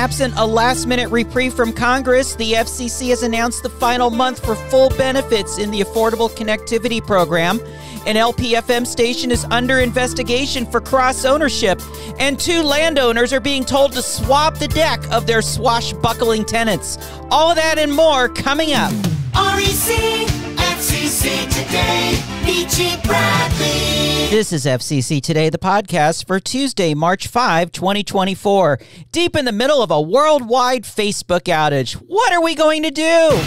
Absent a last-minute reprieve from Congress, the FCC has announced the final month for full benefits in the Affordable Connectivity Program. An LPFM station is under investigation for cross-ownership, and 2 landowners are being told to swap the deck of their swashbuckling tenants. All of that and more coming up. REC, FCC Today, Peachy Bradley. This is FCC Today, the podcast for Tuesday, March 5, 2024. Deep in the middle of a worldwide Facebook outage. What are we going to do?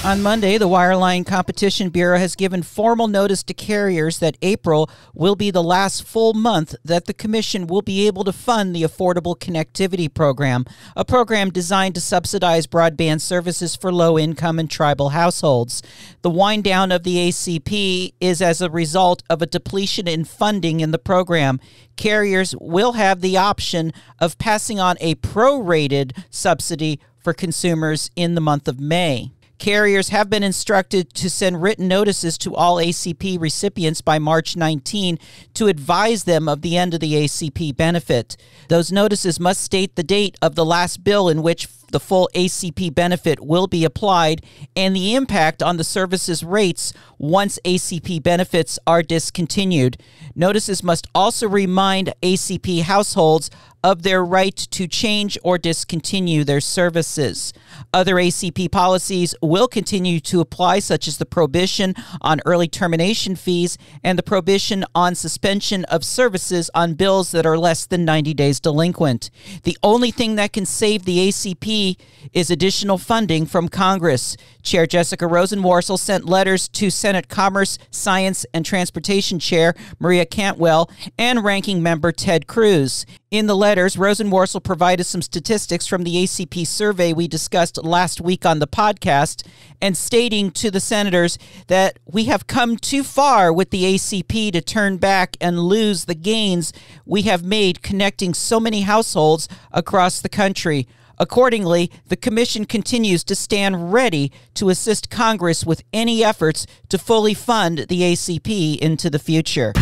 On Monday, the Wireline Competition Bureau has given formal notice to carriers that April will be the last full month that the Commission will be able to fund the Affordable Connectivity Program, a program designed to subsidize broadband services for low-income and tribal households. The wind down of the ACP is as a result of a depletion in funding in the program. Carriers will have the option of passing on a prorated subsidy for consumers in the month of May. Carriers have been instructed to send written notices to all ACP recipients by March 19 to advise them of the end of the ACP benefit. Those notices must state the date of the last bill in which the full ACP benefit will be applied and the impact on the service's rates once ACP benefits are discontinued. Notices must also remind ACP households of their right to change or discontinue their services. Other ACP policies will continue to apply, such as the prohibition on early termination fees and the prohibition on suspension of services on bills that are less than 90 days delinquent. The only thing that can save the ACP is additional funding from Congress. Chair Jessica Rosenworcel sent letters to Senate Commerce, Science, and Transportation Chair Maria Cantwell and Ranking Member Ted Cruz. In the letters, Rosenworcel provided some statistics from the ACP survey we discussed last week on the podcast, and stating to the senators that we have come too far with the ACP to turn back and lose the gains we have made connecting so many households across the country. Accordingly, the Commission continues to stand ready to assist Congress with any efforts to fully fund the ACP into the future.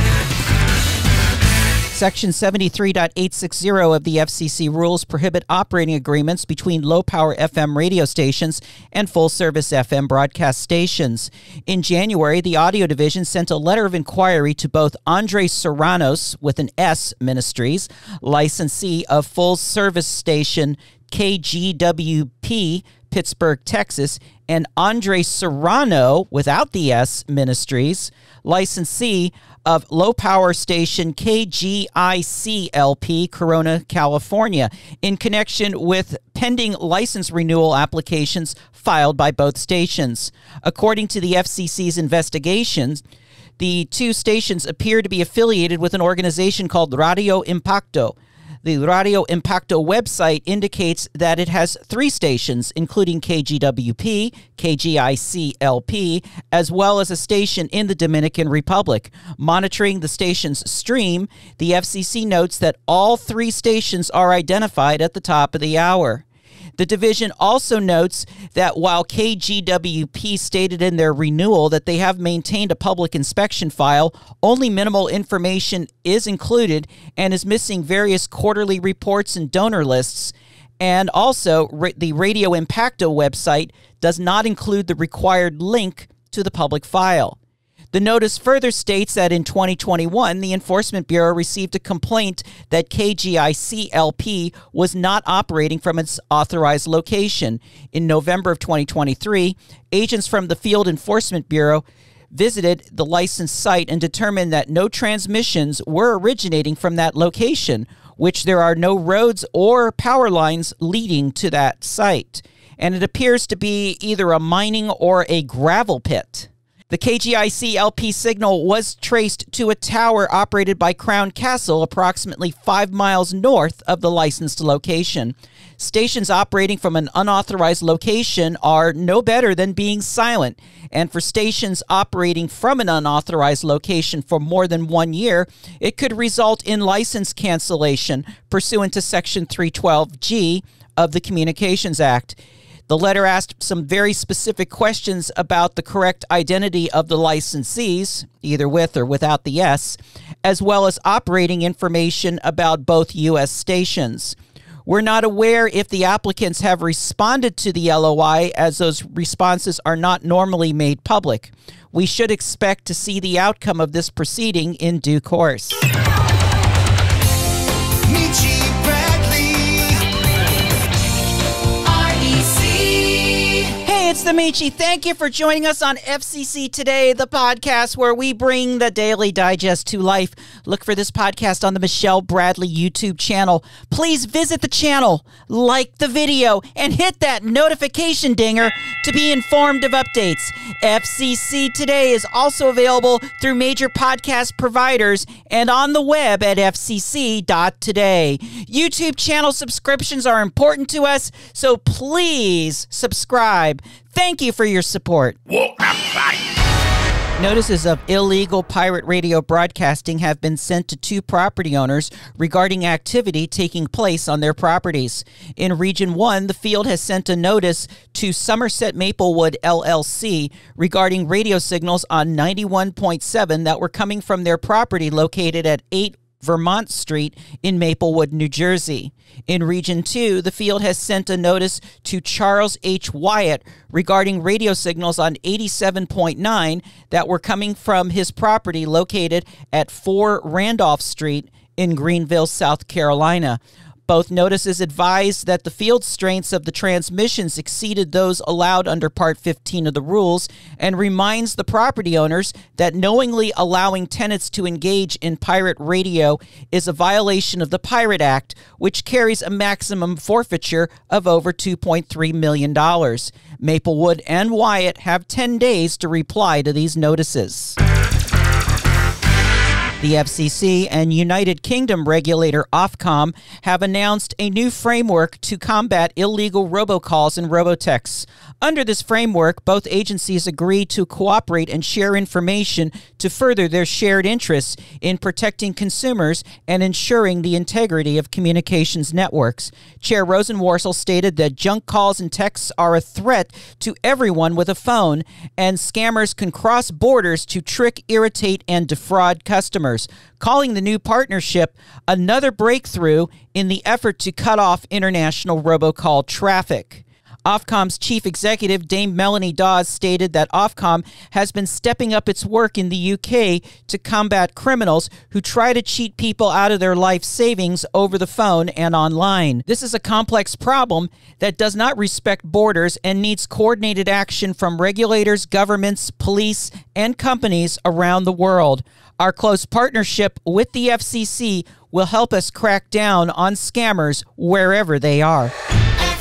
Section 73.860 of the FCC rules prohibit operating agreements between low-power FM radio stations and full-service FM broadcast stations. In January, the Audio Division sent a letter of inquiry to both Andre Serranos, with an S, Ministries, licensee of full-service station KGWP, Pittsburgh, Texas, and Andre Serrano, without the S, Ministries, licensee of low-power station KGIC-LP, Corona, California, in connection with pending license renewal applications filed by both stations. According to the FCC's investigations, the 2 stations appear to be affiliated with an organization called Radio Impacto. The Radio Impacto website indicates that it has 3 stations, including KGWP, KGIC-LP, as well as a station in the Dominican Republic. Monitoring the station's stream, the FCC notes that all 3 stations are identified at the top of the hour. The division also notes that while KGWP stated in their renewal that they have maintained a public inspection file, only minimal information is included and is missing various quarterly reports and donor lists. And also, the Radio Impacto website does not include the required link to the public file. The notice further states that in 2021, the Enforcement Bureau received a complaint that KGIC-LP was not operating from its authorized location. In November of 2023, agents from the Field Enforcement Bureau visited the licensed site and determined that no transmissions were originating from that location, which there are no roads or power lines leading to that site. And it appears to be either a mining or a gravel pit. The KGIC-LP signal was traced to a tower operated by Crown Castle approximately 5 miles north of the licensed location. Stations operating from an unauthorized location are no better than being silent, and for stations operating from an unauthorized location for more than 1 year, it could result in license cancellation pursuant to Section 312G of the Communications Act. The letter asked some very specific questions about the correct identity of the licensees, either with or without the S, as well as operating information about both U.S. stations. We're not aware if the applicants have responded to the LOI, as those responses are not normally made public. We should expect to see the outcome of this proceeding in due course. It's the Michi. Thank you for joining us on FCC Today, the podcast where we bring the Daily Digest to life. Look for this podcast on the Michelle Bradley YouTube channel. Please visit the channel, like the video, and hit that notification dinger to be informed of updates. FCC Today is also available through major podcast providers and on the web at FCC.today. YouTube channel subscriptions are important to us, so please subscribe. Thank you for your support. Notices of illegal pirate radio broadcasting have been sent to 2 property owners regarding activity taking place on their properties. In Region 1, the field has sent a notice to Somerset Maplewood LLC regarding radio signals on 91.7 that were coming from their property located at 8 Vermont Street in Maplewood, New Jersey. In Region 2, the field has sent a notice to Charles H. Wyatt regarding radio signals on 87.9 that were coming from his property located at 4 Randolph Street in Greenville, South Carolina. Both notices advised that the field strengths of the transmissions exceeded those allowed under Part 15 of the rules, and reminds the property owners that knowingly allowing tenants to engage in pirate radio is a violation of the Pirate Act, which carries a maximum forfeiture of over $2.3 million. Maplewood and Wyatt have 10 days to reply to these notices. The FCC and United Kingdom regulator Ofcom have announced a new framework to combat illegal robocalls and robotexts. Under this framework, both agencies agree to cooperate and share information to further their shared interests in protecting consumers and ensuring the integrity of communications networks. Chair Rosenworcel stated that junk calls and texts are a threat to everyone with a phone, and scammers can cross borders to trick, irritate, and defraud customers, calling the new partnership another breakthrough in the effort to cut off international robocall traffic. Ofcom's chief executive, Dame Melanie Dawes, stated that Ofcom has been stepping up its work in the UK to combat criminals who try to cheat people out of their life savings over the phone and online. This is a complex problem that does not respect borders and needs coordinated action from regulators, governments, police, and companies around the world. Our close partnership with the FCC will help us crack down on scammers wherever they are.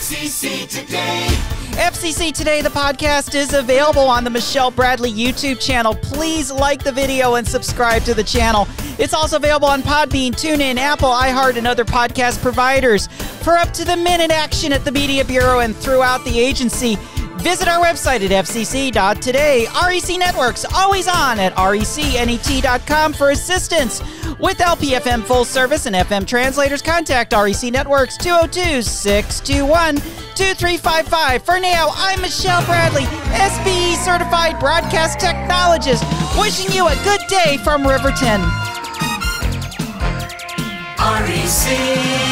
FCC Today. FCC Today, the podcast, is available on the Michelle Bradley YouTube channel. Please like the video and subscribe to the channel. It's also available on Podbean, TuneIn, Apple, iHeart, and other podcast providers. For up-to-the-minute action at the Media Bureau and throughout the agency, visit our website at FCC.today. REC Networks, always on at RECNET.com for assistance. With LPFM full service and FM translators, contact REC Networks 202-621-2355. For now, I'm Michelle Bradley, SBE certified broadcast technologist, wishing you a good day from Riverton. REC.